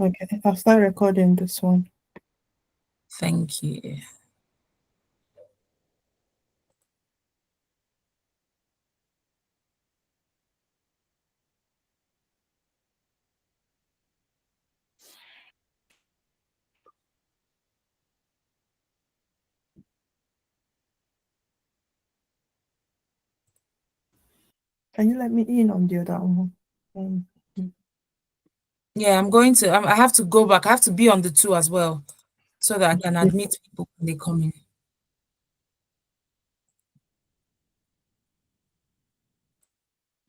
Okay, I'll start recording this one. Thank you. Can you let me in on the other one? Yeah, I have to go back. I have to be on the two as well so that I can admit people when they come in.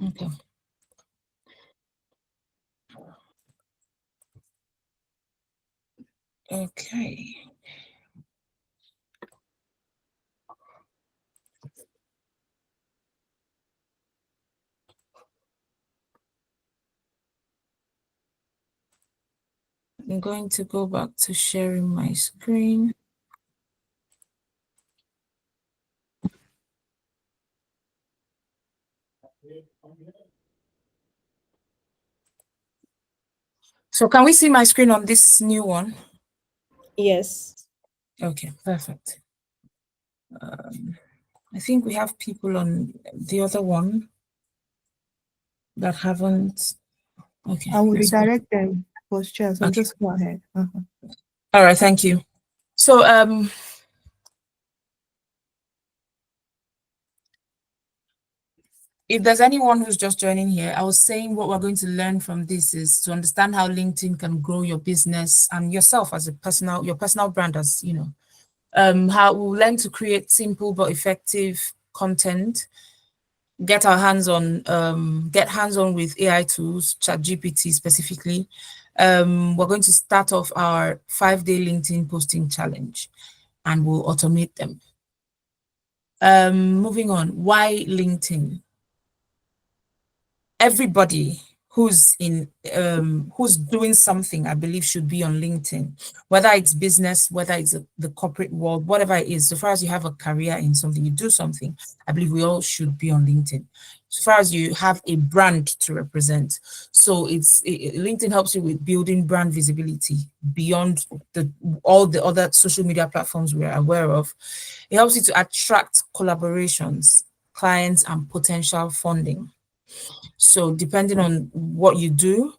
Okay. Okay. I'm going to go back to sharing my screen. So can we see my screen on this new one? Yes. Okay, perfect. I think we have people on the other one that haven't. Okay. I will redirect them post chair, so Okay. just go ahead. All right, thank you. So if there's anyone who's just joining here, I was saying what we're going to learn from this is to understand how LinkedIn can grow your business and yourself as your personal brand, as you know. How we'll learn to create simple but effective content, get hands-on with AI tools, ChatGPT specifically. We're going to start off our 5-day LinkedIn posting challenge, and we'll automate them. Moving on, why LinkedIn? Everybody who's doing something, I believe, should be on LinkedIn, whether it's business, whether it's the corporate world, whatever it is. So far as you have a career in something, you do something, I believe we all should be on LinkedIn. So far as you have a brand to represent, so LinkedIn helps you with building brand visibility beyond all the other social media platforms we're aware of. It helps you to attract collaborations, clients, and potential funding. So depending on what you do,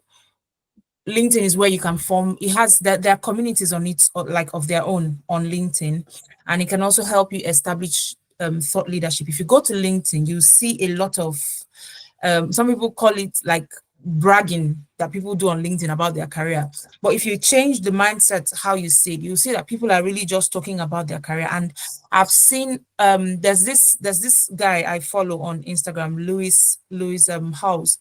LinkedIn is where you can form. It has that there are communities on it, like of their own on LinkedIn, and it can also help you establish thought leadership. If you go to LinkedIn, you see a lot of some people call it like bragging that people do on LinkedIn about their career. But if you change the mindset, how you see it, you see that people are really just talking about their career. And I've seen there's this guy I follow on Instagram, Louis House.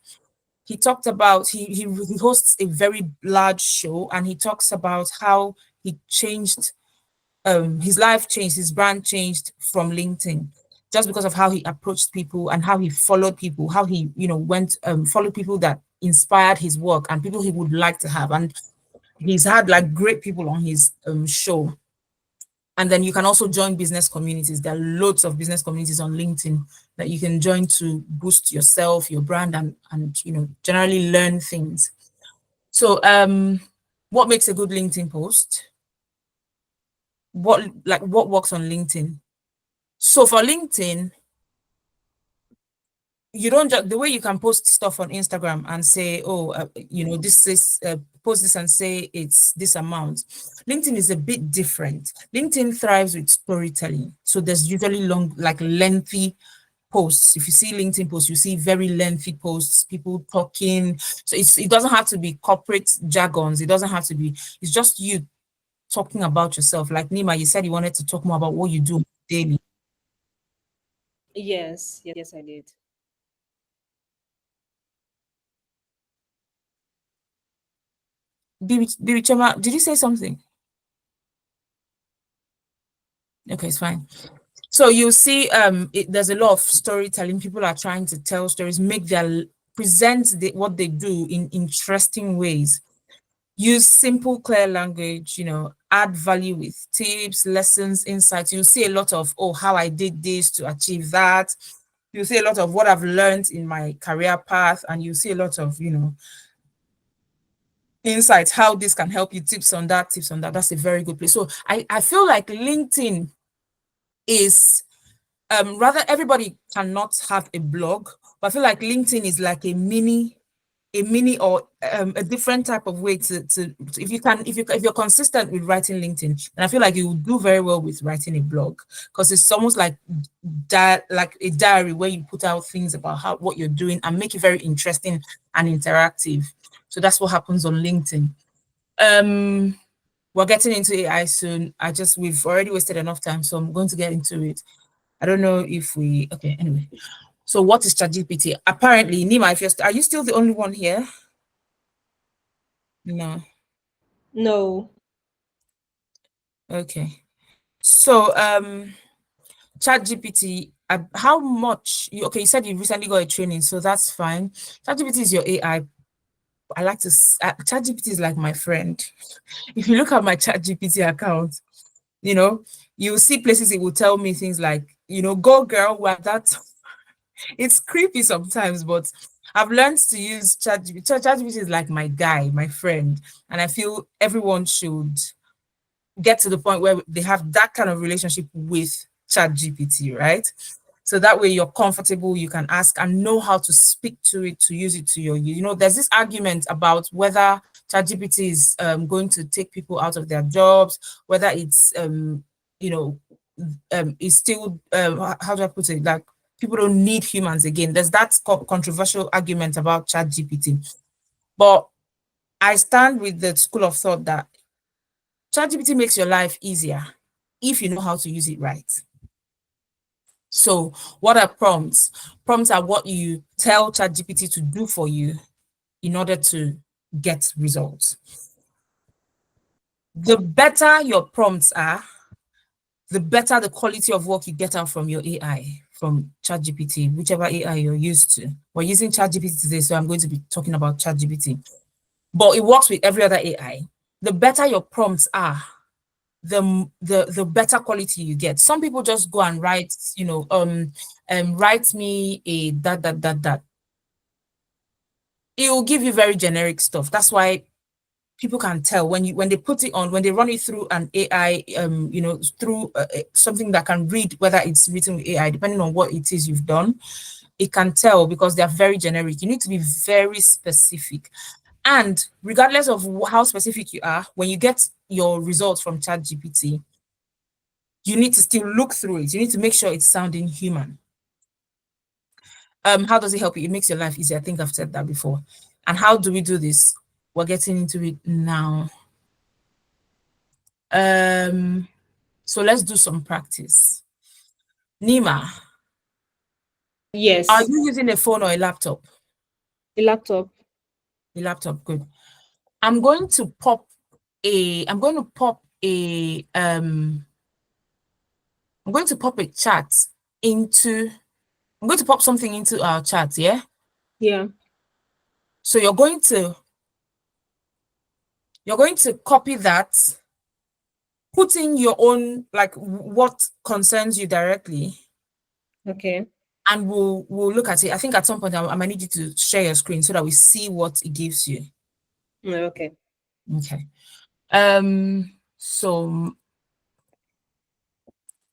He talked about he hosts a very large show, and he talks about how he changed his life changed, his brand changed from LinkedIn just because of how he approached people and how he followed people, how he, went followed people that inspired his work and people he would like to have. And he's had like great people on his show. And then you can also join business communities. There are loads of business communities on LinkedIn that you can join to boost yourself, your brand, and generally learn things. So what makes a good LinkedIn post? What works on LinkedIn? So for LinkedIn, you don't just the way you can post stuff on Instagram and say, oh, this is post this and say it's this amount. LinkedIn is a bit different. LinkedIn thrives with storytelling. So there's usually long, like lengthy posts. If you see LinkedIn posts, you see very lengthy posts, people talking. So it doesn't have to be corporate jargons. It doesn't have to be, it's just you talking about yourself. Like Nima, you said you wanted to talk more about what you do daily. Yes, I did. Chema, did you say something? Okay, it's fine. So you see, there's a lot of storytelling. People are trying to tell stories, present what they do in interesting ways. Use simple, clear language, add value with tips, lessons, insights. You see a lot of, oh, how I did this to achieve that. You see a lot of what I've learned in my career path, and you see a lot of, insights, how this can help you, tips on that, tips on that. That's a very good place. So I feel like LinkedIn is rather everybody cannot have a blog, but I feel like LinkedIn is like a mini or a different type of way to if you're consistent with writing LinkedIn, and I feel like you will do very well with writing a blog, because it's almost like like a diary where you put out things about what you're doing and make it very interesting and interactive. So that's what happens on LinkedIn. We're getting into AI soon. We've already wasted enough time, so I'm going to get into it. I don't know if okay, anyway. So what is ChatGPT? Apparently, Nima, are you still the only one here? No. No. Okay. So ChatGPT, how much you said you recently got a training, so that's fine. ChatGPT is your AI. I like to ChatGPT is like my friend. If you look at my ChatGPT account, you'll see places it will tell me things like, go girl, where that. It's creepy sometimes, but I've learned to use ChatGPT. ChatGPT is like my guy, my friend, and I feel everyone should get to the point where they have that kind of relationship with ChatGPT, right? So that way you're comfortable, you can ask and know how to speak to it, to use it to your use. There's this argument about whether ChatGPT is going to take people out of their jobs, whether it's is still how do I put it, like people don't need humans again. There's that controversial argument about ChatGPT, but I stand with the school of thought that ChatGPT makes your life easier if you know how to use it right. So what are prompts? Prompts are what you tell ChatGPT to do for you in order to get results. The better your prompts are, the better the quality of work you get out from your AI, from ChatGPT, whichever AI you're used to. We're using ChatGPT today, so I'm going to be talking about ChatGPT. But it works with every other AI. The better your prompts are, the better quality you get. Some people just go and write, write me a that. It will give you very generic stuff. That's why people can tell when they put it on, when they run it through an AI, through something that can read whether it's written with AI, depending on what it is you've done, it can tell because they're very generic. You need to be very specific. And regardless of how specific you are, when you get your results from ChatGPT, you need to still look through it. You need to make sure it's sounding human. How does it help you? It makes your life easier. I think I've said that before. And how do we do this? We're getting into it now. So let's do some practice. Nima. Yes. Are you using a phone or a laptop? A laptop. A laptop, good. I'm going to pop a chat into, I'm going to pop something into our chat, yeah? Yeah. So you're going to copy that, put in your own, like what concerns you directly. Okay. And we'll look at it. I think at some point I might need you to share your screen so that we see what it gives you. Okay. Okay. So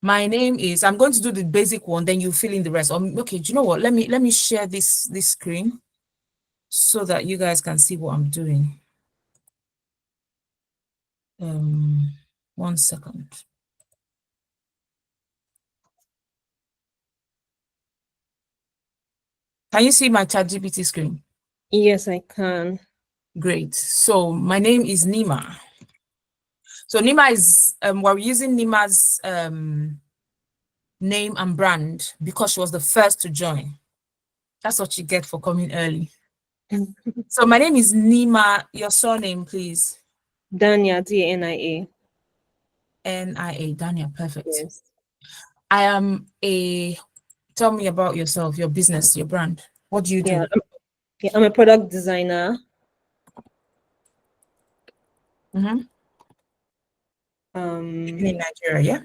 my name is, I'm going to do the basic one, then you fill in the rest. Okay, do you know what? Let me share this screen so that you guys can see what I'm doing. 1 second. Can you see my ChatGPT screen? Yes, I can. Great. So my name is Nima. So Nima is, we're using Nima's name and brand because she was the first to join. That's what you get for coming early. So my name is Nima. Your surname, please. Dania, D-A-N-I-A. N-I-A, Dania, perfect. Yes. I am tell me about yourself, your business, your brand. What do you do? I'm a product designer. Mm-hmm. In Nigeria, yeah?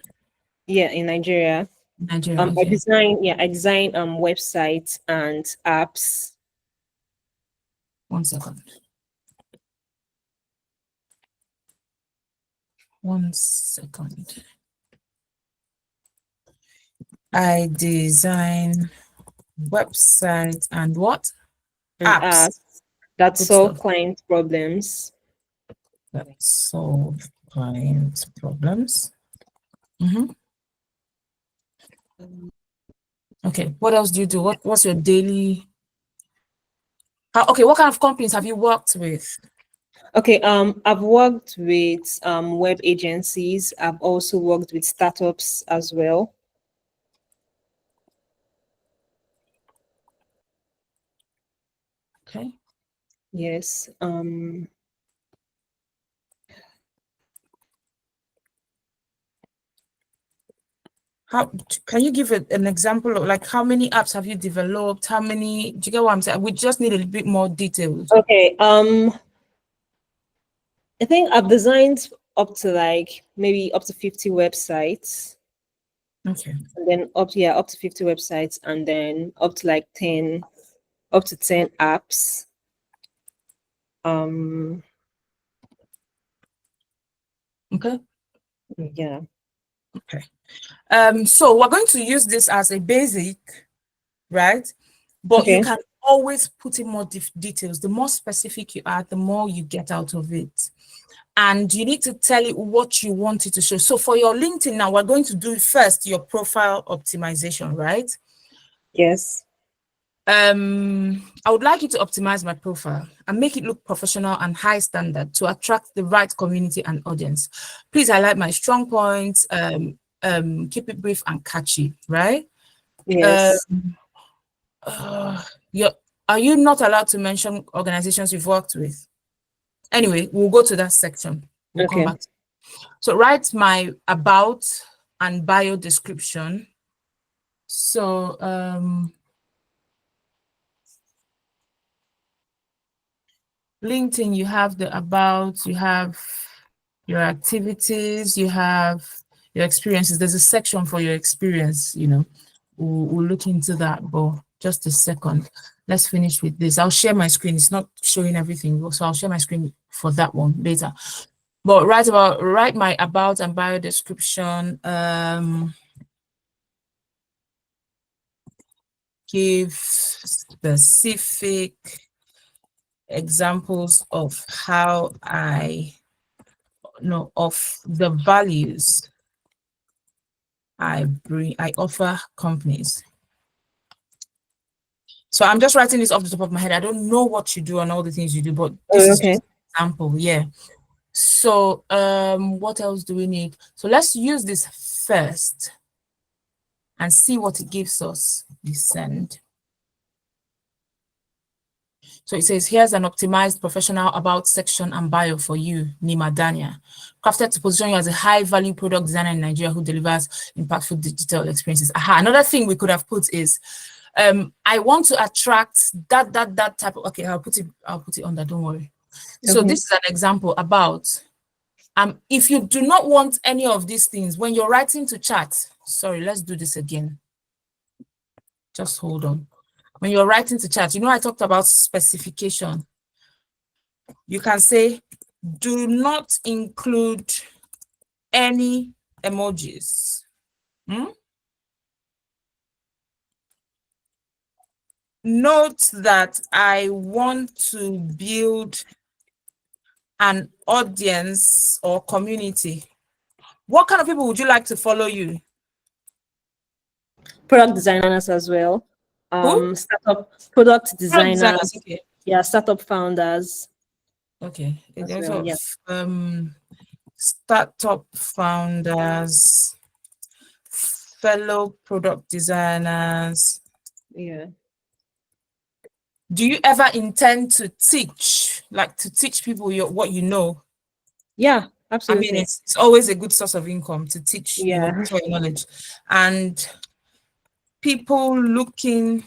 Yeah, in Nigeria. Nigeria, I okay. design websites and apps. 1 second. 1 second. I design website and what? And Apps. apps that Good solve stuff. client problems. That solve client problems. Mm-hmm. Okay, what else do you do? What's your daily? Okay, what kind of companies have you worked with? Okay, I've worked with web agencies. I've also worked with startups as well. Okay. Yes. How can you give an example of like how many apps have you developed? How many? Do you get what I'm saying? We just need a little bit more details. Okay. I think I've designed up to like maybe up to 50 websites. Okay. And then up to 50 websites, and then up to like 10 apps. Okay. Yeah. Okay. So we're going to use this as a basic, right? But you Okay. can always put in more details. The more specific you are, the more you get out of it. And you need to tell it what you want it to show. So for your LinkedIn now, we're going to do first your profile optimization, right? Yes. I would like you to optimize my profile and make it look professional and high standard to attract the right community and audience. Please highlight my strong points, keep it brief and catchy, right? Yes. Are you not allowed to mention organizations you've worked with? Anyway, we'll go to that section. We'll come Okay. back. So write my about and bio description. So LinkedIn, you have the about, you have your activities, you have your experiences. There's a section for your experience, you know. We'll look into that, but just a second. Let's finish with this. I'll share my screen. It's not showing everything, so I'll share my screen for that one later. But write my about and bio description. Give specific examples of how I know of the values I offer companies. So I'm just writing this off the top of my head. I don't know what you do and all the things you do, but this is just an example. Yeah. So what else do we need? So let's use this first and see what it gives us. We send. So it says, here's an optimized professional about section and bio for you, Nima Dania, crafted to position you as a high-value product designer in Nigeria who delivers impactful digital experiences. Aha, another thing we could have put is, I want to attract that type of, okay, I'll put it on that, don't worry. So this is an example about, if you do not want any of these things, when you're writing to chat, sorry, let's do this again. Just hold on. When you're writing to chat, you know, I talked about specification. You can say, do not include any emojis. Note that I want to build an audience or community. What kind of people would you like to follow you? Product designers as well. Who? Startup product designers. Okay. Yeah, startup founders. Okay. Well, yeah. Startup founders, fellow product designers. Yeah. Do you ever intend to teach, like to teach people what you know? Yeah, absolutely. I mean, it's always a good source of income to teach, you know, your knowledge. And people looking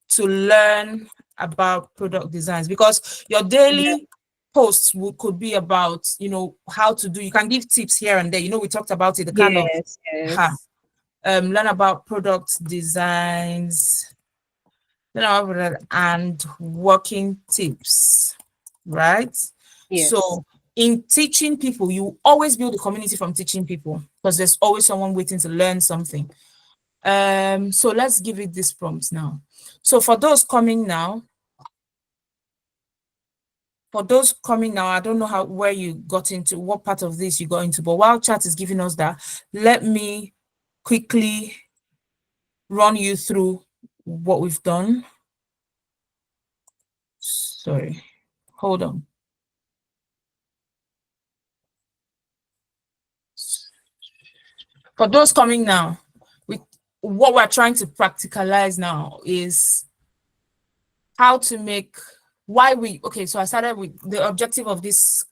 to learn about product designs, because your daily posts could be about, you know, how to do, you can give tips here and there. You know, we talked about it, the kind of learn about product designs, and working tips, right? Yes. So in teaching people, you always build a community from teaching people because there's always someone waiting to learn something. So let's give it this prompt now. So for those coming now, I don't know where you got into, what part of this you got into, but while chat is giving us that, let me quickly run you through what we've done. Sorry, hold on. For those coming now, what we're trying to practicalize now is how to make so I started with the objective of this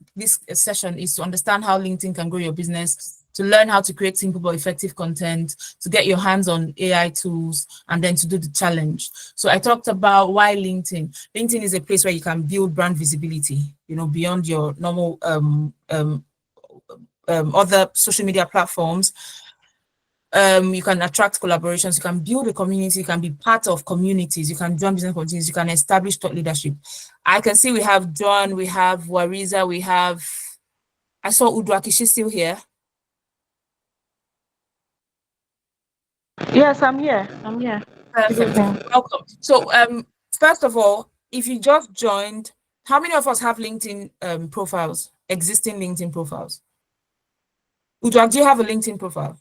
session is to understand how LinkedIn can grow your business, to learn how to create simple but effective content, to get your hands on AI tools, and then to do the challenge. So I talked about why LinkedIn. LinkedIn is a place where you can build brand visibility, beyond your normal other social media platforms. You can attract collaborations, you can build a community, you can be part of communities, you can join business communities, you can establish thought leadership. I can see we have John, we have Wariza, I saw Uduaki, she's still here. Yes, I'm here. Perfect. Welcome. So first of all, if you just joined, how many of us have LinkedIn profiles, existing LinkedIn profiles? Uduaki, do you have a LinkedIn profile?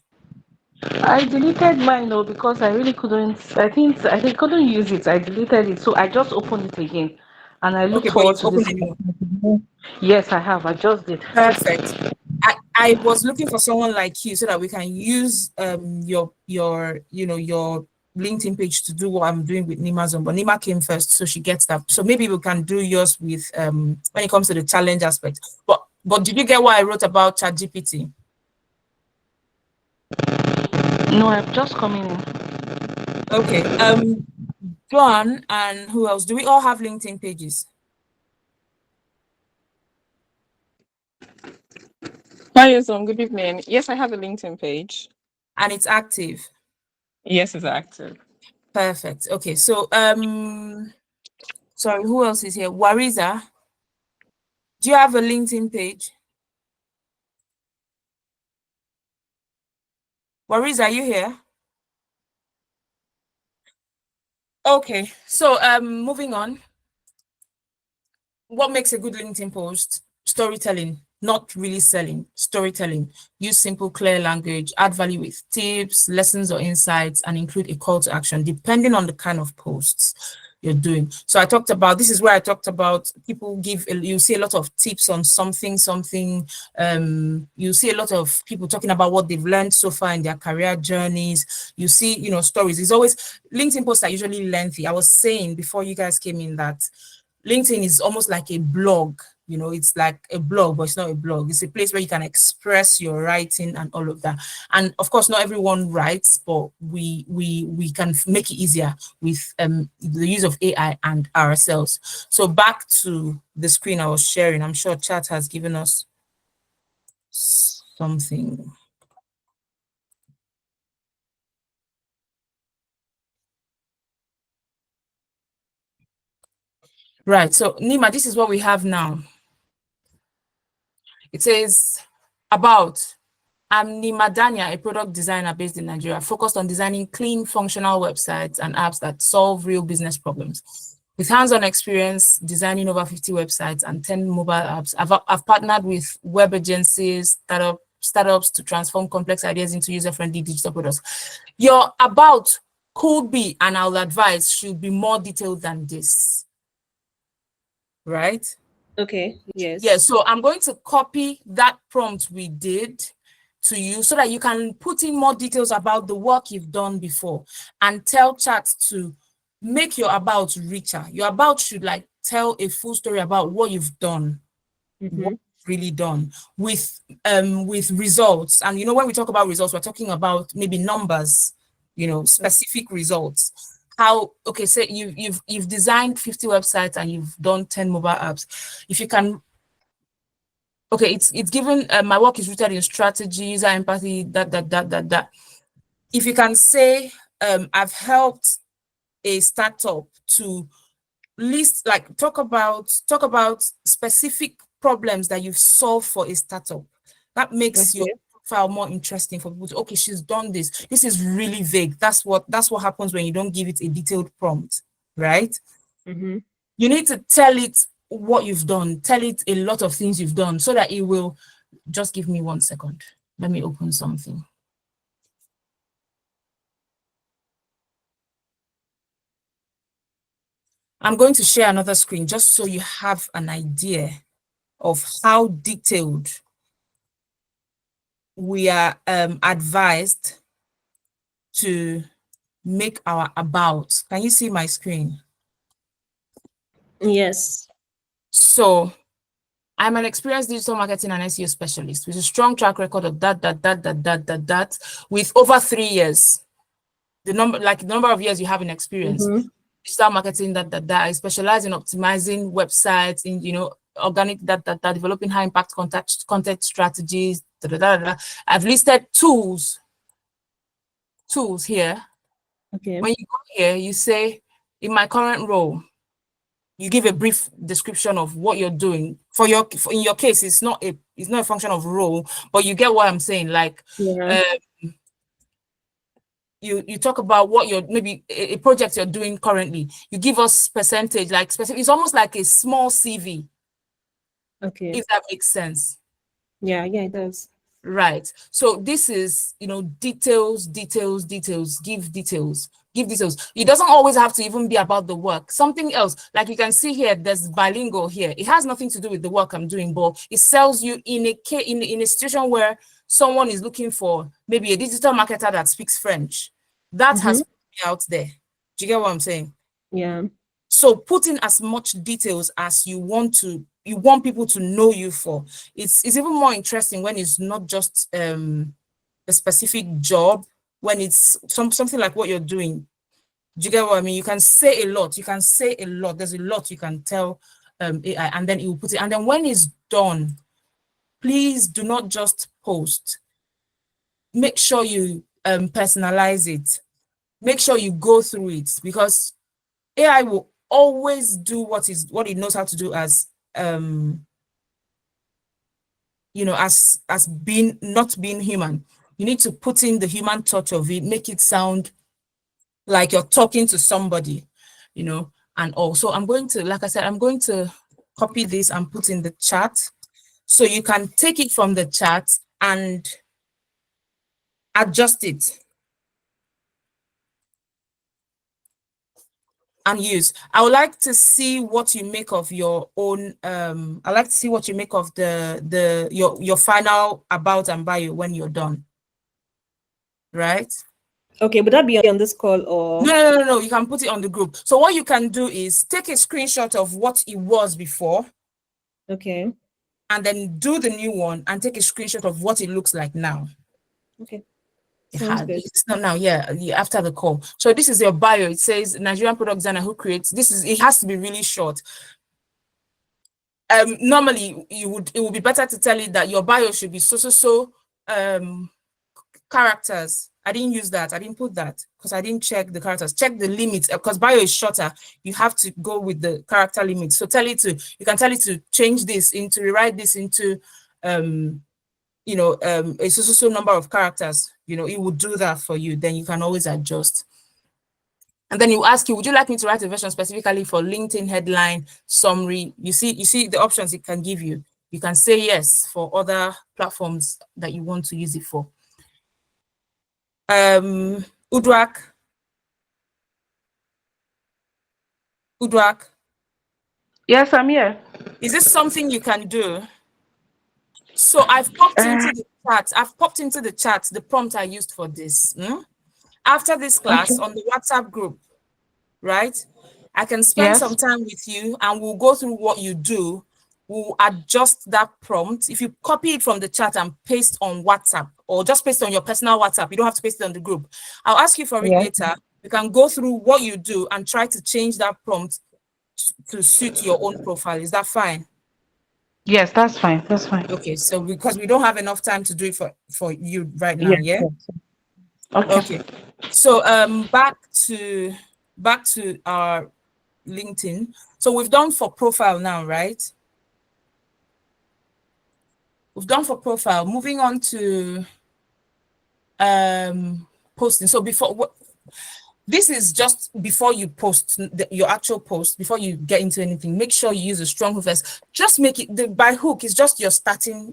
I deleted mine because I really couldn't. I think I couldn't use it. I deleted it, so I just opened it again, and I look Okay, but forward you've to this. opened it. Yes, I have. I just did. Perfect. I was looking for someone like you so that we can use your LinkedIn page to do what I'm doing with Nimazon, but Nima came first, so she gets that. So maybe we can do yours with when it comes to the challenge aspect. But did you get what I wrote about ChatGPT? No, I'm just coming in. Okay. John and who else? Do we all have LinkedIn pages? Hi, Chiazom. Good evening. Yes, I have a LinkedIn page. And it's active. Yes, it's active. Perfect. Okay, so sorry, who else is here? Wariza, do you have a LinkedIn page? Wariza, are you here? Okay, so moving on. What makes a good LinkedIn post? Storytelling, not really selling, storytelling. Use simple, clear language, add value with tips, lessons, or insights, and include a call to action, depending on the kind of posts you're doing. So this is where I talked about people you see a lot of tips on something, you see a lot of people talking about what they've learned so far in their career journeys. You see, stories. It's always, LinkedIn posts are usually lengthy. I was saying before you guys came in that LinkedIn is almost like a blog. It's like a blog, but it's not a blog. It's a place where you can express your writing and all of that. And of course, not everyone writes, but we can make it easier with the use of AI and ourselves. So back to the screen I was sharing. I'm sure chat has given us something. Right, so Nima, this is what we have now. It says about, I'm Nima Dania, a product designer based in Nigeria, focused on designing clean, functional websites and apps that solve real business problems. With hands-on experience designing over 50 websites and 10 mobile apps, I've partnered with web agencies, startups to transform complex ideas into user-friendly digital products. Your about could be, and I'll advise, should be more detailed than this, right? Okay, yes. Yeah, so I'm going to copy that prompt we did to you so that you can put in more details about the work you've done before and tell chat to make your about richer. Your about should like tell a full story about what you've done, what you've really done with results. And when we talk about results, we're talking about maybe numbers, specific results. Say you've designed 50 websites and you've done 10 mobile apps. If you can, it's given, my work is rooted in strategy, user empathy, that. If you can say, I've helped a startup to talk about specific problems that you've solved for a startup. That makes your Okay. profile more interesting for people to, okay, she's done this. This is really vague. That's what happens when you don't give it a detailed prompt, right? Mm-hmm. You need to tell it what you've done, tell it a lot of things you've done so that it will. Just give me 1 second. Let me open something. I'm going to share another screen just so you have an idea of how detailed we are advised to make our about. Can you see my screen? Yes. So I'm an experienced digital marketing and SEO specialist with a strong track record of that with over 3 years. The number of years you have in experience. Mm-hmm. Digital marketing, I specialize in optimizing websites, in organic developing high impact content strategies. I've listed tools here. Okay. When you go here, you say, in my current role, you give a brief description of what you're doing. In your case, it's not a function of role, but you get what I'm saying. Like, Yeah. you talk about what you're, maybe a project you're doing currently. You give us percentage, like specific. It's almost like a small CV, Okay. if that makes sense. Yeah, it does. Right. So this is, details, give details. It doesn't always have to even be about the work. Something else, like you can see here, there's bilingual here. It has nothing to do with the work I'm doing, but it sells you in a situation where someone is looking for maybe a digital marketer that speaks French. That has put me out there. Do you get what I'm saying? Yeah. So put in as much details as you want people to know you for. It's even more interesting when it's not just a specific job, when it's something like what you're doing. Do you get what I mean? You can say a lot. There's a lot you can tell AI, and then it will put it. And then when it's done, please do not just post. Make sure you personalize it. Make sure you go through it, because AI will always do what it knows how to do as being not being human. You need to put in the human touch of it, make it sound like you're talking to somebody, and also I'm going to copy this and put in the chat so you can take it from the chat and adjust it and use. I would like to see what you make of your own. I like to see what you make of your final about and bio when you're done. Right? Okay, would that be on this call or? No. You can put it on the group. So what you can do is take a screenshot of what it was before. Okay. And then do the new one and take a screenshot of what it looks like now. Okay. Sounds good. It's not now, after the call. So this is your bio. It says Nigerian product designer who creates. It has to be really short. Normally it would be better to tell it that your bio should be so characters. I didn't use that. I didn't put that because I didn't check the characters. Check the limits, because bio is shorter. You have to go with the character limit. So you can tell it to change this rewrite this into a so number of characters. It will do that for you. Then you can always adjust. And then it will ask you, would you like me to write a version specifically for LinkedIn headline, summary? You see the options it can give you. You can say yes for other platforms that you want to use it for. Udrak. Yes, I'm here. Is this something you can do? So I've popped into the chat the prompt I used for this. After this class on the WhatsApp group, right? I can spend some time with you and we'll go through what you do. We'll adjust that prompt. If you copy it from the chat and paste on WhatsApp, or just paste on your personal WhatsApp, you don't have to paste it on the group. I'll ask you for it later. You can go through what you do and try to change that prompt to suit your own profile. Is that fine? Yes, that's fine. That's fine. Okay, so because we don't have enough time to do it for you right now, Yes. Okay. So back to our LinkedIn. So we've done for profile now, right? we've done for profile. Moving on to posting. So this is just before you post your actual post, before you get into anything. Make sure you use a strong hook first. Just make it by hook is just your starting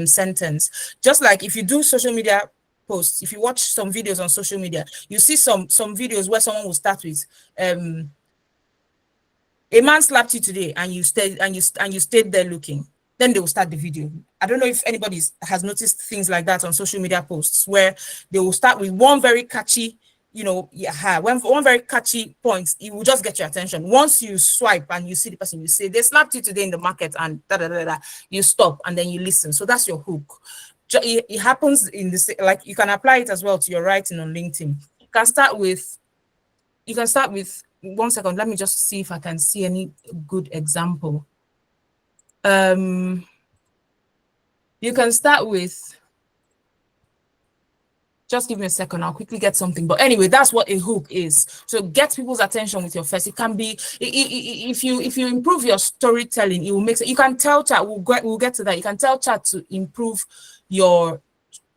sentence. Just like if you do social media posts, if you watch some videos on social media, you see some videos where someone will start with a man slapped you today, and you stayed there looking. Then they will start the video. I don't know if anybody has noticed things like that on social media posts, where they will start with one very catchy, one very catchy point. It will just get your attention. Once you swipe and you see the person, you say they slapped you today in the market, and you stop and then you listen. So that's your hook. It happens in this, like you can apply it as well to your writing on LinkedIn. You can start with 1 second. Let me just see if I can see any good example. You can start with, just give me a second, I'll quickly get something. But anyway, that's what a hook is. So get people's attention with your first. It can be, if you improve your storytelling, it will make sense. You can tell chat, we'll get to that. You can tell chat to improve your,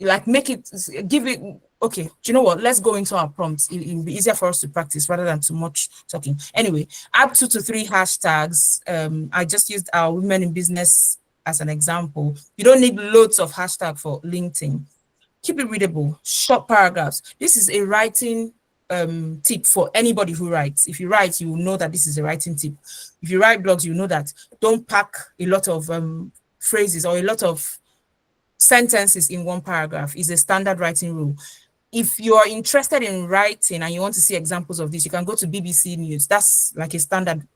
like, make it, give it, okay, do you know what? Let's go into our prompts. It'll be easier for us to practice rather than too much talking. Anyway, add 2 to 3 hashtags. I just used our women in business as an example. You don't need loads of hashtags for LinkedIn. Keep it readable, short paragraphs. This is a writing tip for anybody who writes. If you write, you will know that this is a writing tip. If you write blogs, you know that. Don't pack a lot of phrases or a lot of sentences in one paragraph. Is a standard writing rule. If you are interested in writing and you want to see examples of this, you can go to BBC News. That's like a standard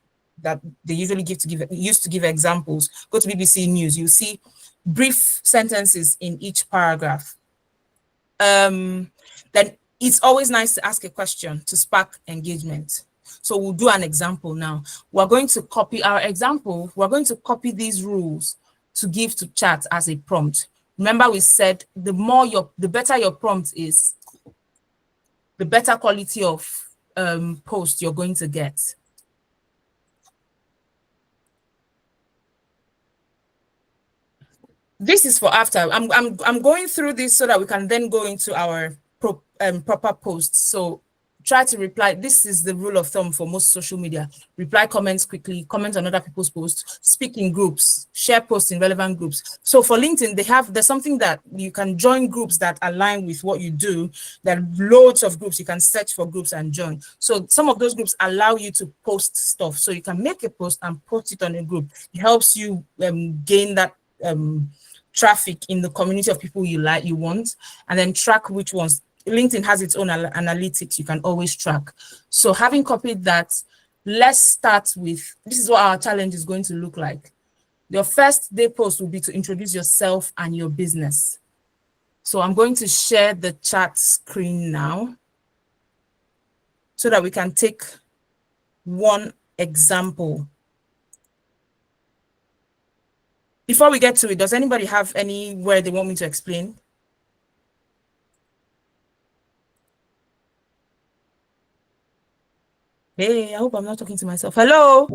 that they usually used to give examples. Go to BBC News, you'll see brief sentences in each paragraph. Then it's always nice to ask a question to spark engagement. So we'll do an example now. We're going to copy our example. We're going to copy these rules to give to chat as a prompt. Remember, we said the better your prompt is, the better quality of post you're going to get. This is for after. I'm going through this so that we can then go into our proper posts. So try to reply. This is the rule of thumb for most social media. Reply comments quickly, comment on other people's posts, speak in groups, share posts in relevant groups. So for LinkedIn, there's something that you can join groups that align with what you do. There are loads of groups. You can search for groups and join. So some of those groups allow you to post stuff. So you can make a post and post it on a group. It helps you gain that traffic in the community of people you want, and then track which ones. LinkedIn has its own analytics you can always track. So having copied that, let's start with, this is what our challenge is going to look like. Your first day post will be to introduce yourself and your business. So I'm going to share the chat screen now so that we can take one example. Before we get to it, does anybody have anywhere they want me to explain? Hey, I hope I'm not talking to myself. Hello.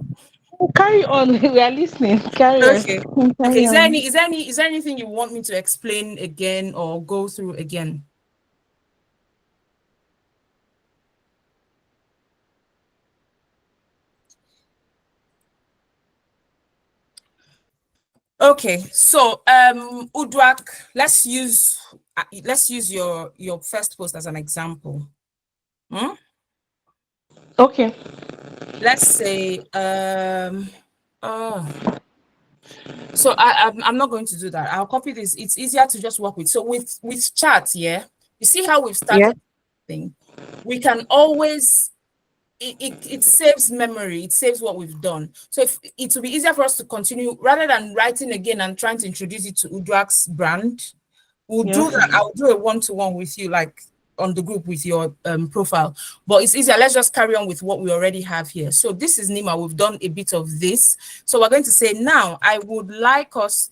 Carry on. We are listening. Carry Okay. on. Okay. Is there anything you want me to explain again or go through again? Okay. So Udwak, let's use your first post as an example. Okay. Let's say so I'm not going to do that. I'll copy this. It's easier to just work with. So with chat, yeah, you see how we've started thing. We can always, it saves memory. It saves what we've done. So if it will be easier for us to continue rather than writing again and trying to introduce it to Udrak's brand. We'll do that. I'll do a one-to-one with you, like on the group with your profile, but it's easier. Let's just carry on with what we already have here. So this is Nima. We've done a bit of this. So we're going to say now, I would like us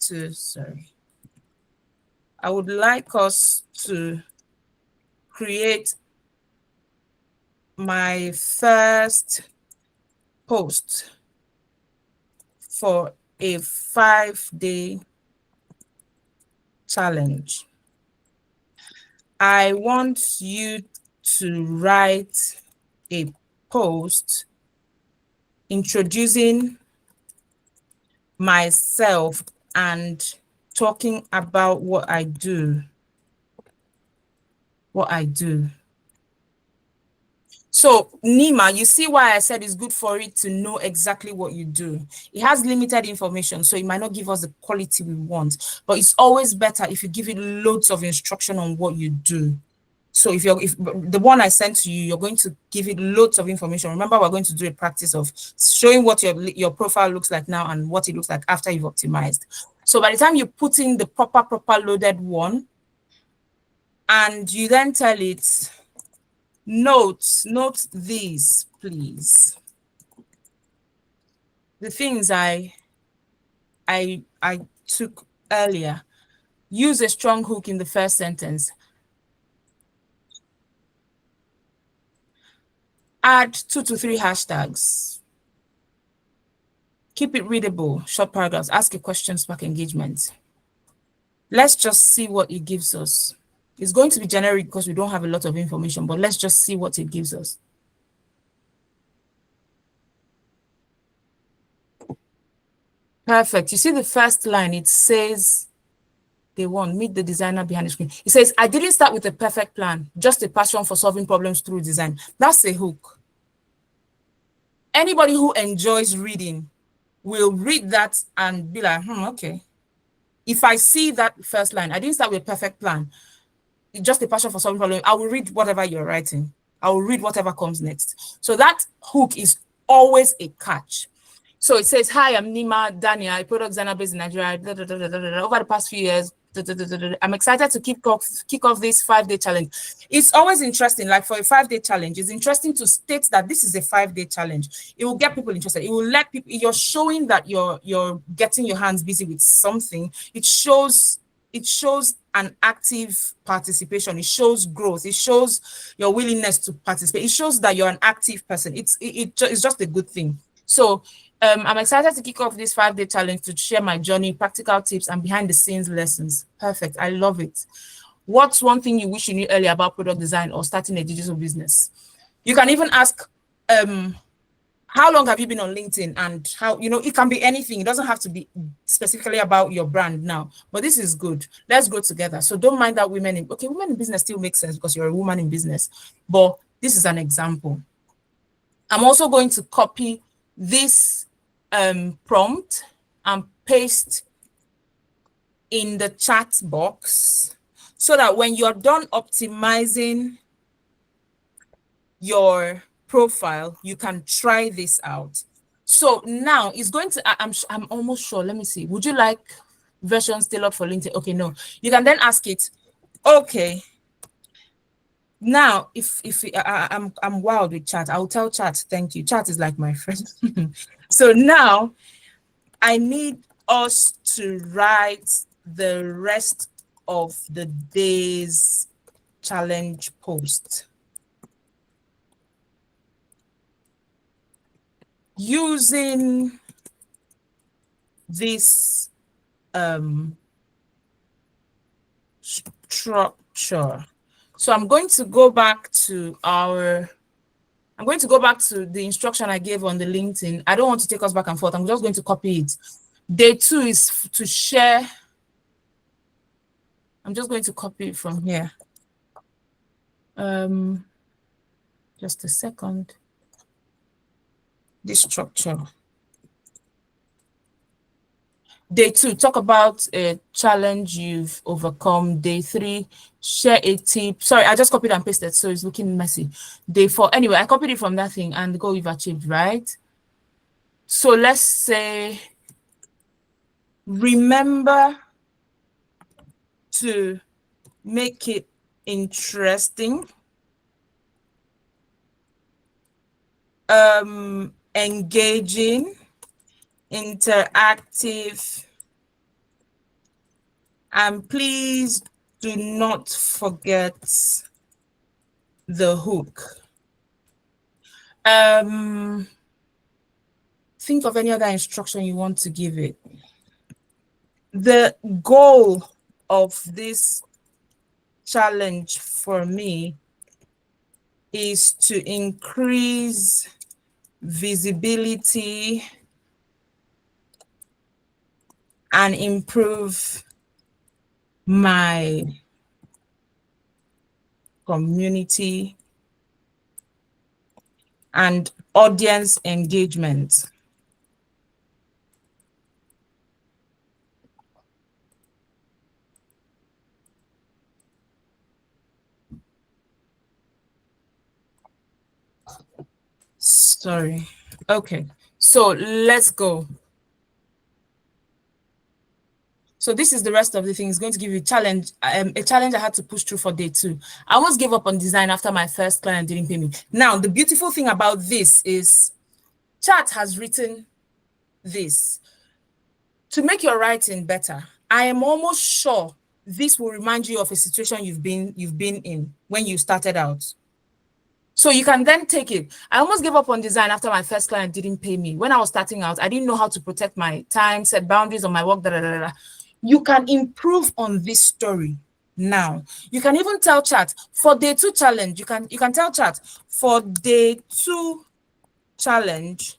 to create my first post for a 5-day challenge. I want you to write a post introducing myself and talking about what I do. So Nima, you see why I said it's good for it to know exactly what you do. It has limited information, so it might not give us the quality we want, but it's always better if you give it loads of instruction on what you do. So if the one I sent to you, you're going to give it loads of information. Remember, we're going to do a practice of showing what your profile looks like now and what it looks like after you've optimized. So by the time you put in the proper loaded one, and you then tell it, note these, please. The things I took earlier. Use a strong hook in the first sentence. Add 2 to 3 hashtags. Keep it readable, short paragraphs. Ask a question, spark engagement. Let's just see what it gives us. It's going to be generic because we don't have a lot of information, but let's just see what it gives us. Perfect. You see the first line, it says, they want meet the designer behind the screen. It says, I didn't start with a perfect plan, just a passion for solving problems through design. That's a hook. Anybody who enjoys reading will read that and be like, okay. If I see that first line, I didn't start with a perfect plan, just a passion for solving problems, I will read whatever you're writing. I will read whatever comes next. So that hook is always a catch. So it says, hi, I'm Nima Dania, a product designer based in Nigeria. Over the past few years, I'm excited to kick off this 5-day challenge. It's always interesting, like for a 5-day challenge, it's interesting to state that this is a 5-day challenge. It will get people interested. It will let people, you're showing that you're getting your hands busy with something. It shows an active participation. It shows growth. It shows your willingness to participate. It shows that you're an active person. It's just a good thing. So I'm excited to kick off this 5-day challenge to share my journey, practical tips, and behind-the-scenes lessons. Perfect. I love it. What's one thing you wish you knew earlier about product design or starting a digital business? You can even ask, how long have you been on LinkedIn? And how, it can be anything. It doesn't have to be specifically about your brand now, but this is good. Let's grow together. So don't mind that women in business still makes sense because you're a woman in business, but this is an example. I'm also going to copy this prompt and paste in the chat box so that when you're done optimizing your profile, you can try this out. So now it's going to, I'm almost sure, let me see. Would you like versions tailored for LinkedIn? Okay, no. You can then ask it, okay. Now, if I'm wild with chat, I'll tell chat, thank you. Chat is like my friend. So now I need us to write the rest of the day's challenge post. Using this structure. So I'm going to go back to the instruction I gave on the LinkedIn. I don't want to take us back and forth. I'm just going to copy it. Day 2 is to share. I'm just going to copy it from here. Just a second. This structure. Day 2, talk about a challenge you've overcome. Day 3, share a tip. Sorry, I just copied and pasted, so it's looking messy. Day 4, anyway, I copied it from that thing and the goal you've achieved, right? So let's say, remember to make it interesting, engaging, interactive, and please do not forget the hook. Think of any other instruction you want to give it. The goal of this challenge for me is to increase visibility and improve my community and audience engagement. Sorry. Okay, so let's go. So this is the rest of the thing. It's going to give you a challenge I had to push through for day 2. I almost gave up on design after my first client didn't pay me. Now, the beautiful thing about this is Chat has written this. To make your writing better, I am almost sure this will remind you of a situation you've been in when you started out. So you can then take it. I almost gave up on design after my first client didn't pay me. When I was starting out, I didn't know how to protect my time, set boundaries on my work, You can improve on this story now. You can even tell Chat for day 2 challenge. You can tell Chat for day 2 challenge,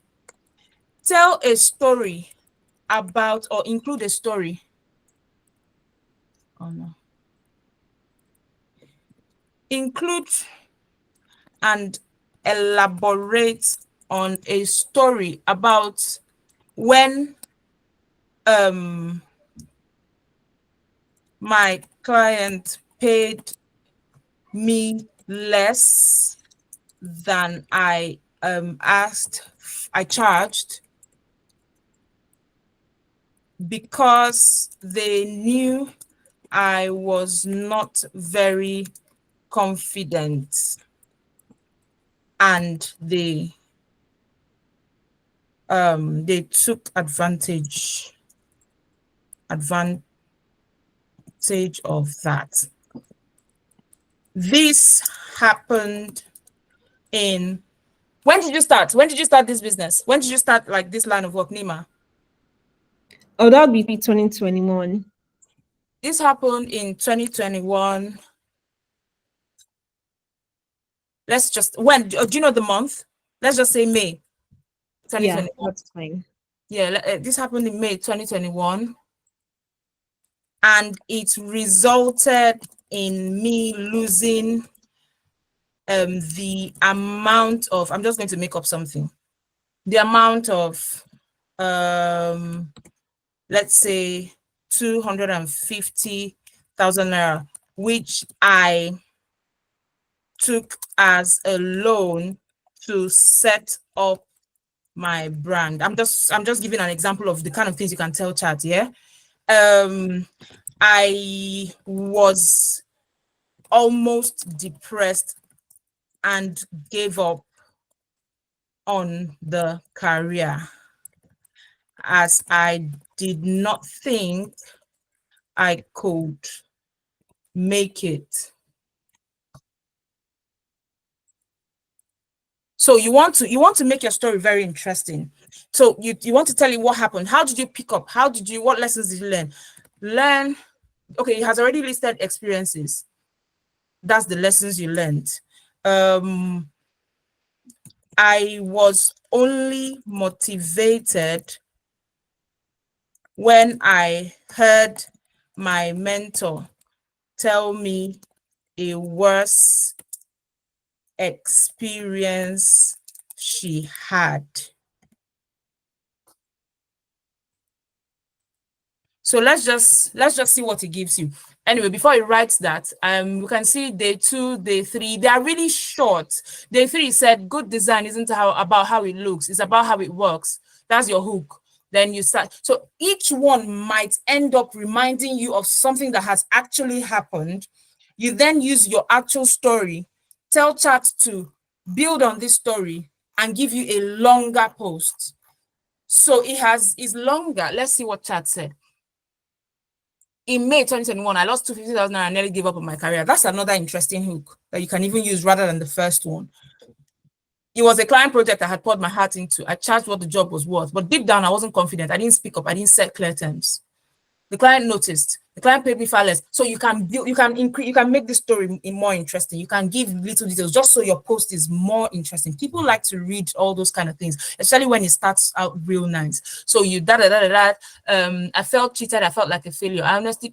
tell a story about or include a story. Oh no. Include and elaborate on a story about when my client paid me less than I charged because they knew I was not very confident and they took advantage of that. This happened in, when did you start? When did you start this business? When did you start like this line of work, Nima? Oh, that would be 2021. This happened in 2021. Let's just, when, do you know the month? Let's just say May 2021. Yeah, that's fine. Yeah, this happened in May 2021. And it resulted in me losing the amount of, I'm just going to make up something. The amount of, let's say 250,000 naira, which I took as a loan to set up my brand. I'm just giving an example of the kind of things you can tell Chat, yeah? I was almost depressed and gave up on the career as I did not think I could make it. So you want to make your story very interesting. So you want to tell you what happened. How did you pick up? What lessons did you learn? Okay, it has already listed experiences. That's the lessons you learned. I was only motivated when I heard my mentor tell me a worse experience she had. So let's just see what it gives you. Anyway, before he writes that, we can see day 2, day 3, they are really short. Day 3 said, good design isn't about how it looks, it's about how it works. That's your hook. Then you start. So each one might end up reminding you of something that has actually happened. You then use your actual story, tell Chat to build on this story and give you a longer post. So it's longer. Let's see what Chat said. In May 2021, I lost 250,000 and I nearly gave up on my career. That's another interesting hook that you can even use rather than the first one. It was a client project I had poured my heart into. I charged what the job was worth, but deep down, I wasn't confident. I didn't speak up. I didn't set clear terms. The client noticed. The client paid me far less. So you can build, you can increase, you can make the story more interesting. You can give little details just so your post is more interesting. People like to read all those kind of things, especially when it starts out real nice. So you I felt cheated. I felt like a failure. I honestly,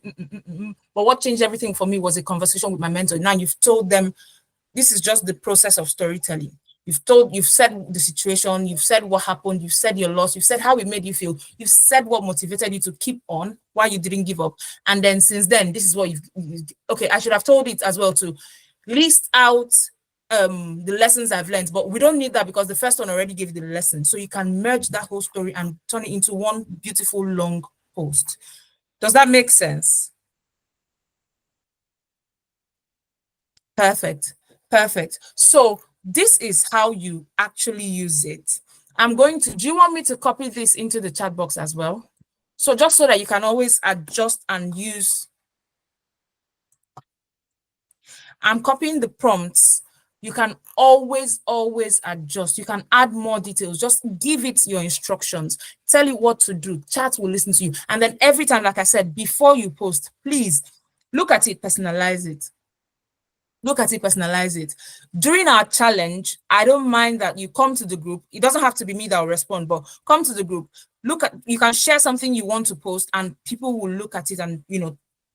but what changed everything for me was a conversation with my mentor. Now you've told them this is just the process of storytelling. You've said the situation, you've said what happened, you've said your loss, you've said how it made you feel, you've said what motivated you to keep on, why you didn't give up. And then since then, this is what okay, I should have told it as well to list out the lessons I've learned, but we don't need that because the first one already gave you the lesson. So you can merge that whole story and turn it into one beautiful long post. Does that make sense? Perfect. Perfect. So this is how you actually use it. Do you want me to copy this into the chat box as well? So just so that you can always adjust and use. I'm copying the prompts. You can always adjust. You can add more details. Just give it your instructions. Tell it what to do. Chat will listen to you. And then every time, like I said, before you post, please look at it, personalize it. Look at it, personalize it. During our challenge, I don't mind that you come to the group. It doesn't have to be me that will respond, but come to the group. You can share something you want to post and people will look at it and,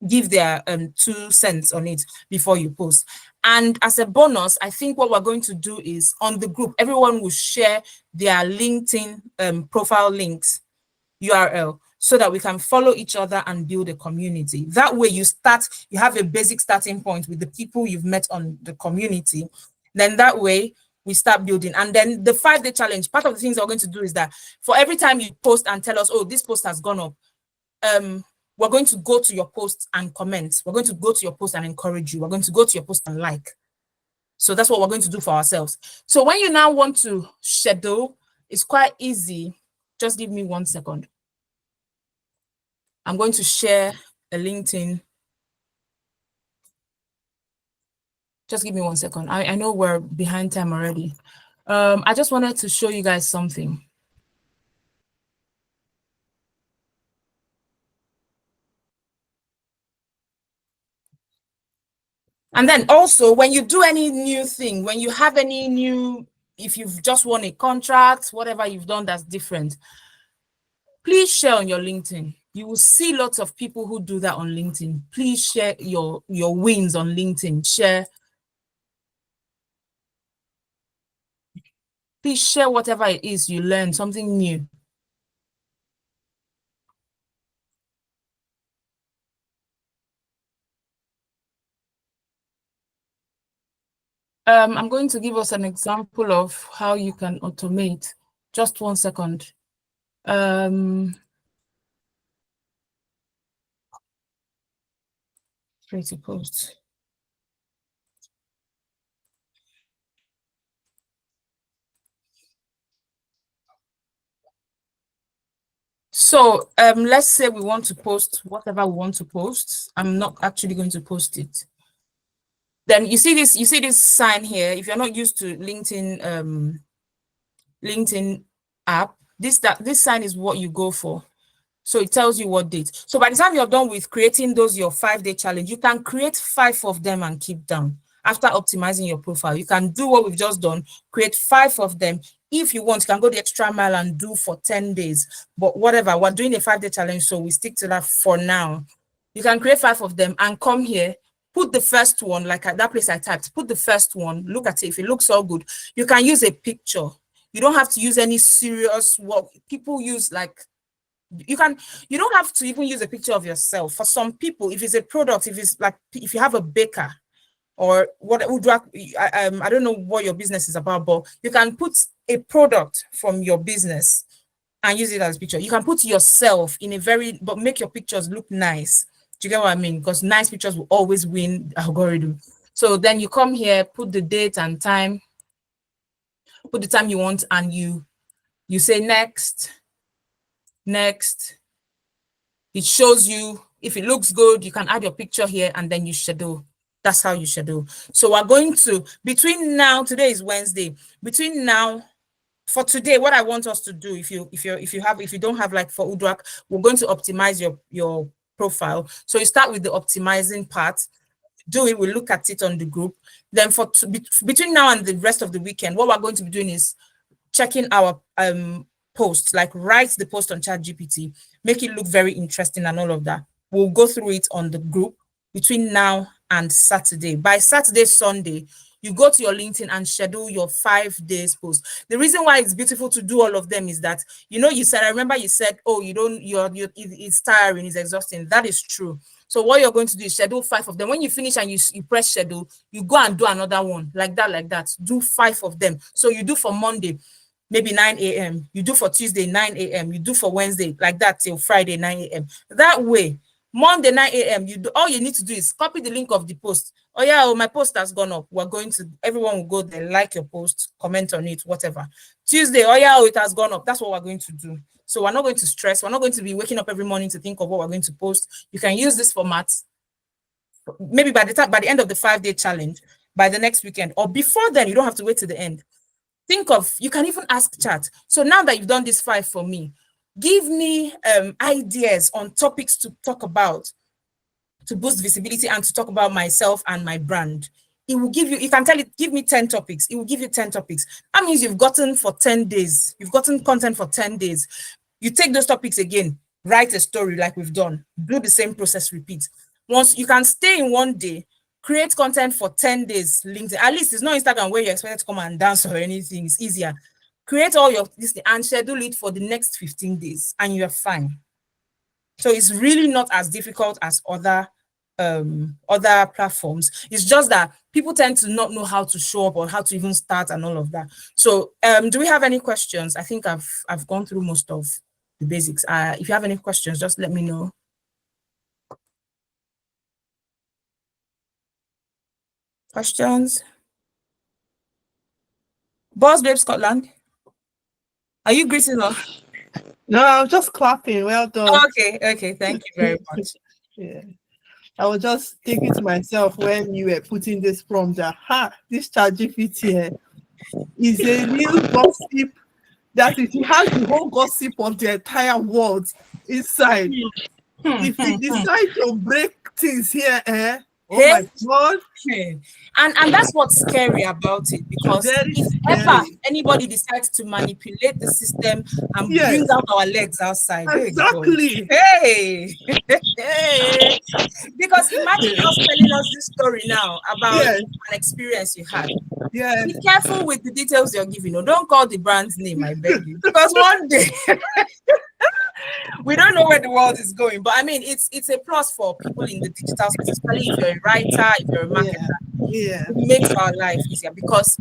give their 2 cents on it before you post. And as a bonus, I think what we're going to do is on the group, everyone will share their LinkedIn profile links, URL, so that we can follow each other and build a community. That way you have a basic starting point with the people you've met on the community. Then that way we start building. And then the 5-day challenge, part of the things we're going to do is that for every time you post and tell us, oh, this post has gone up, we're going to go to your post and comment. We're going to go to your post and encourage you. We're going to go to your post and like. So that's what we're going to do for ourselves. So when you now want to schedule, it's quite easy. Just give me 1 second. I'm going to share a LinkedIn. Just give me 1 second. I know we're behind time already. I just wanted to show you guys something. And then also when you do any new thing, when you have any new, if you've just won a contract, whatever you've done that's different, please share on your LinkedIn. You will see lots of people who do that on LinkedIn. Please share your wins on LinkedIn. Please share whatever it is you learned, something new. I'm going to give us an example of how you can automate. Just 1 second. Create a post. So let's say we want to post whatever we want to post. I'm not actually going to post it. Then you see this sign here. If you're not used to LinkedIn app, this sign is what you go for. So it tells you what date. So by the time you're done with creating your 5-day challenge, you can create 5 of them and keep them. After optimizing your profile, you can do what we've just done, create 5 of them. If you want, you can go the extra mile and do for 10 days. But whatever, we're doing a 5-day challenge, so we stick to that for now. You can create 5 of them and come here, put the first one, like at that place I typed, put the first one, look at it. If it looks all good, you can use a picture. You don't have to use any serious work. People use you don't have to even use a picture of yourself. For some people, if it's a product, if you have a baker or what I don't know what your business is about, but you can put a product from your business and use it as a picture. You can put yourself in but make your pictures look nice. Do you get what I mean? Because nice pictures will always win algorithm. So then you come here, put the date and time, put the time you want, and you say next. It shows you if it looks good, you can add your picture here and then you schedule. That's how you schedule. So we're going to, between now, today is Wednesday, between now, for today, what I want us to do, if you don't have, like for UDRAC, we're going to optimize your profile. So you start with the optimizing part, do it, we look at it on the group. Then between now and the rest of the weekend, what we're going to be doing is checking our post, like write the post on ChatGPT, make it look very interesting and all of that. We'll go through it on the group between now and Saturday. By Saturday, Sunday, you go to your LinkedIn and schedule your 5 days post. The reason why it's beautiful to do all of them is that, I remember you said, oh, it's tiring, it's exhausting. That is true. So what you're going to do is schedule 5 of them. When you finish and you press schedule, you go and do another one like that. Do 5 of them. So you do for Monday, maybe 9 a.m. You do for Tuesday, 9 a.m. You do for Wednesday, like that till Friday, 9 a.m. That way, Monday, 9 a.m. All you need to do is copy the link of the post. Oh yeah, my post has gone up. Everyone will go there, like your post, comment on it, whatever. Tuesday, it has gone up. That's what we're going to do. So we're not going to stress. We're not going to be waking up every morning to think of what we're going to post. You can use this format. Maybe by the end of the 5-day challenge, by the next weekend, or before then, you don't have to wait to the end. You can even ask chat. So now that you've done this 5 for me, give me ideas on topics to talk about, to boost visibility and to talk about myself and my brand. It will give you can tell it, give me 10 topics. It will give you 10 topics. That means you've gotten for 10 days. You've gotten content for 10 days. You take those topics again, write a story like we've done, do the same process, repeat. Once you can stay in one day, create content for 10 days, LinkedIn. At least it's not Instagram where you're expected to come and dance or anything. It's easier. Create all your this and schedule it for the next 15 days and you're fine. So it's really not as difficult as other platforms. It's just that people tend to not know how to show up or how to even start and all of that. So do we have any questions? I think I've gone through most of the basics. If you have any questions, just let me know. Questions? Boss Babe Scotland, are you greeting us? No, I'm just clapping. Well done. Okay. Thank you very much. Yeah. I was just thinking to myself when you were putting this prompt that this ChatGPT is a real gossip. That it has the whole gossip of the entire world inside. If you decide to break things here, my God. And that's what's scary about it, because if ever anybody decides to manipulate the system and bring out our legs outside, exactly. Hey. Because imagine us telling us this story now about an experience you had. Yeah. Be careful with the details you're giving. Don't call the brand's name, I beg you. Because one day we don't know where the world is going. But I mean, it's a plus for people in the digital space, especially if you're a writer, if you're a marketer. Yeah. It makes our life easier, because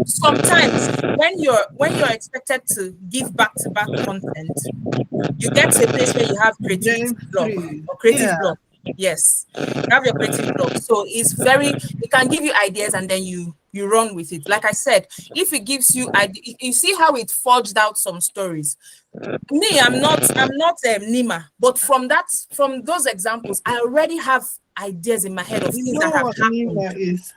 sometimes when you're expected to give back-to-back content, you get to a place where you have creativity block or creative block. Yes, you have your creative block. So it can give you ideas and then you run with it. Like I said, if it gives you you see how it forged out some stories. Me, I'm not Nima, but from those examples, I already have ideas in my head of things that have happened. Nima is.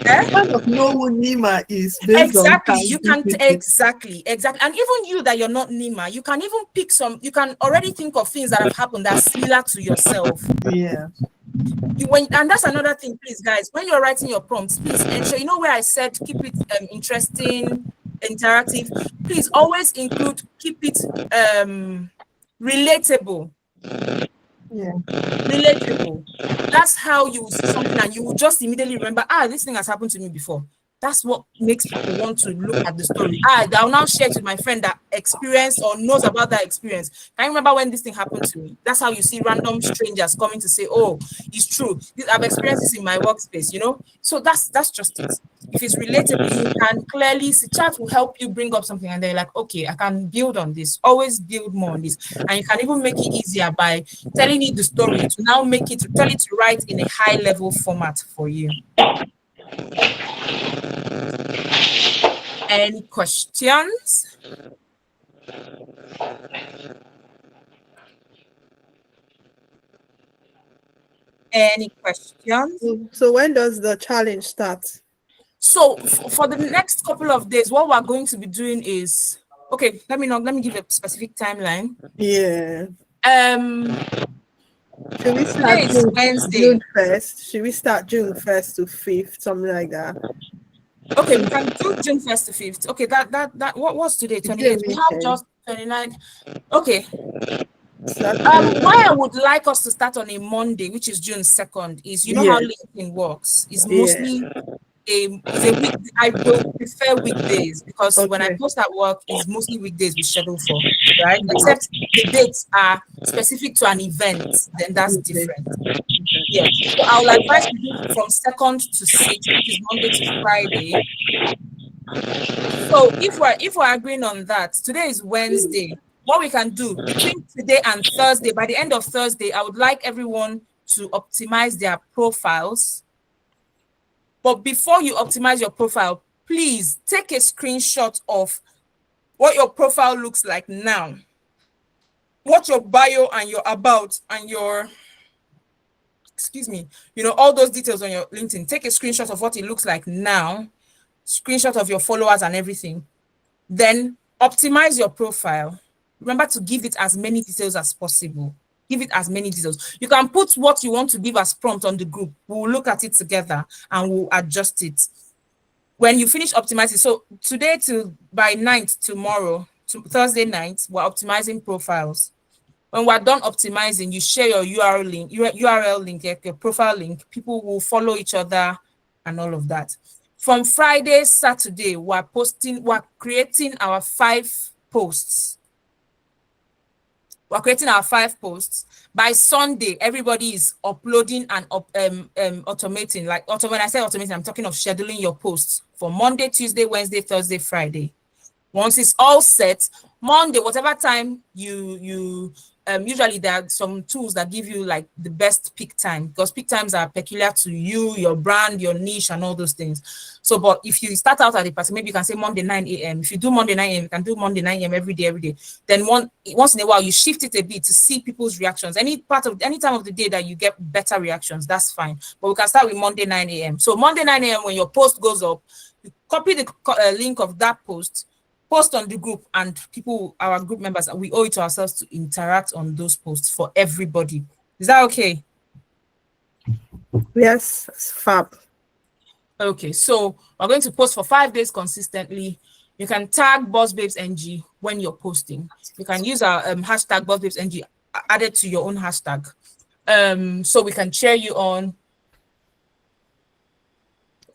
I kind of know who Nima is. Exactly. You can exactly. And even you that you're not Nima, you can even pick you can already think of things that have happened that are similar to yourself. Yeah. And that's another thing, please, guys. When you're writing your prompts, please ensure, where I said keep it interesting, interactive. Please always keep it relatable. Yeah. Relatable. That's how you will see something and you will just immediately remember, this thing has happened to me before. That's what makes people want to look at the story. I'll now share it with my friend that experienced or knows about that experience. Can you remember when this thing happened to me? That's how you see random strangers coming to say, oh, it's true. I've experienced this in my workspace, So that's just it. If it's relatable, you can clearly see, chat will help you bring up something and they're like, okay, I can build on this. Always build more on this. And you can even make it easier by telling it the story to now tell it to write in a high level format for you. Any questions? Any questions? So when does the challenge start? So for the next couple of days, what we're going to be doing is, okay, let me give a specific timeline. Yeah. Should we Today start is Wednesday. June 1st? Should we start June 1st to 5th, something like that? Okay, we can do June 1st to 5th. Okay, that what was today? 28th. We have just 29. Okay. Why I would like us to start on a Monday, which is June 2nd, is you know how LinkedIn works. It's mostly it's a week. I will prefer weekdays because when I post at work, it's mostly weekdays we schedule for, right? Except the dates are specific to an event, then that's different. Yeah. So I will advise we do from 2nd to 6th, which is Monday to Friday. So if we're agreeing on that, today is Wednesday. What we can do between today and Thursday, by the end of Thursday, I would like everyone to optimize their profiles. But before you optimize your profile, please take a screenshot of what your profile looks like now. What your bio and your about and your, excuse me, all those details on your LinkedIn. Take a screenshot of what it looks like now, screenshot of your followers and everything. Then optimize your profile. Remember to give it as many details as possible. Give it as many details. You can put what you want to give as prompt on the group. We'll look at it together and we'll adjust it. When you finish optimizing, so today by 9th, tomorrow, Thursday night, we're optimizing profiles. When we're done optimizing, you share your URL link, your profile link. People will follow each other and all of that. From Friday, Saturday, we're creating our 5 posts. We're creating our 5 posts. By Sunday, everybody is uploading and automating. When I say automating, I'm talking of scheduling your posts for Monday, Tuesday, Wednesday, Thursday, Friday. Once it's all set, Monday, whatever time usually there are some tools that give you like the best peak time, because peak times are peculiar to you, your brand, your niche, and all those things. So, but if you start out at a party, maybe you can say Monday 9 a.m. If you do Monday 9 a.m., you can do Monday 9 a.m. every day. Then once in a while, you shift it a bit to see people's reactions. Any time of the day that you get better reactions, that's fine. But we can start with Monday 9 a.m. So Monday 9 a.m. when your post goes up, you copy the link of that post on the group, and people, our group members, we owe it to ourselves to interact on those posts for everybody. Is that okay? Yes, it's fab. Okay, so we're going to post for 5 days consistently. You can tag BossBabesNG when you're posting. You can use our hashtag BossBabesNG added to your own hashtag. So we can cheer you on.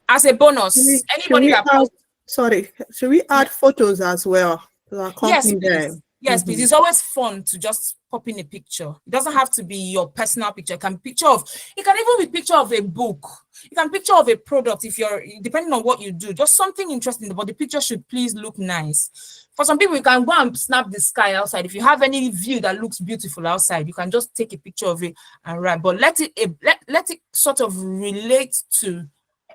As a bonus, anybody that posts. Sorry, should we add photos as well? Yes, please. Yes, please. It's always fun to just pop in a picture. It doesn't have to be your personal picture. It can be it can even be picture of a book. You can picture of a product if you're, depending on what you do, just something interesting, but the picture should please look nice. For some people, you can go and snap the sky outside. If you have any view that looks beautiful outside, you can just take a picture of it and write. But let it sort of relate to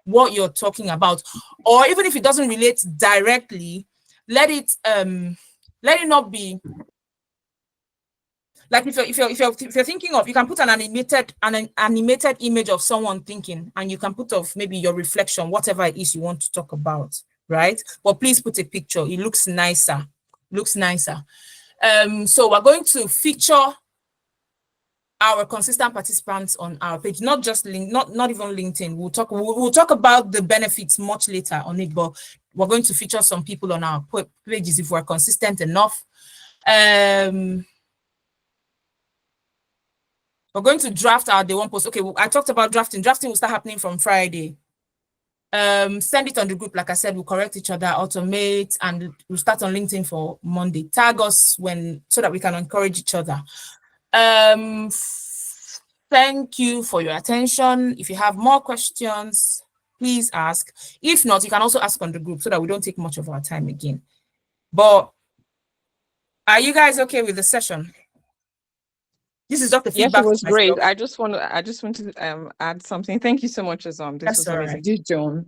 what you're talking about, or even if it doesn't relate directly, let it not be like if you're thinking of, you can put an animated image of someone thinking, and you can put of maybe your reflection, whatever it is you want to talk about, right? But please put a picture. It looks nicer. So we're going to feature our consistent participants on our page, not just not even LinkedIn. We'll talk about the benefits much later on it, but we're going to feature some people on our pages if we're consistent enough. We're going to draft our day one post. Okay, I talked about drafting. Drafting will start happening from Friday. Send it on the group. Like I said, we'll correct each other, automate, and we'll start on LinkedIn for Monday. Tag us so that we can encourage each other. Thank you for your attention. If you have more questions, please ask. If not, you can also ask on the group so that we don't take much of our time again. But are you guys okay with the session? This is just the feedback. Yes, it was great. I just want to add something. Thank you so much, Chiazom. This was amazing. This is Joan.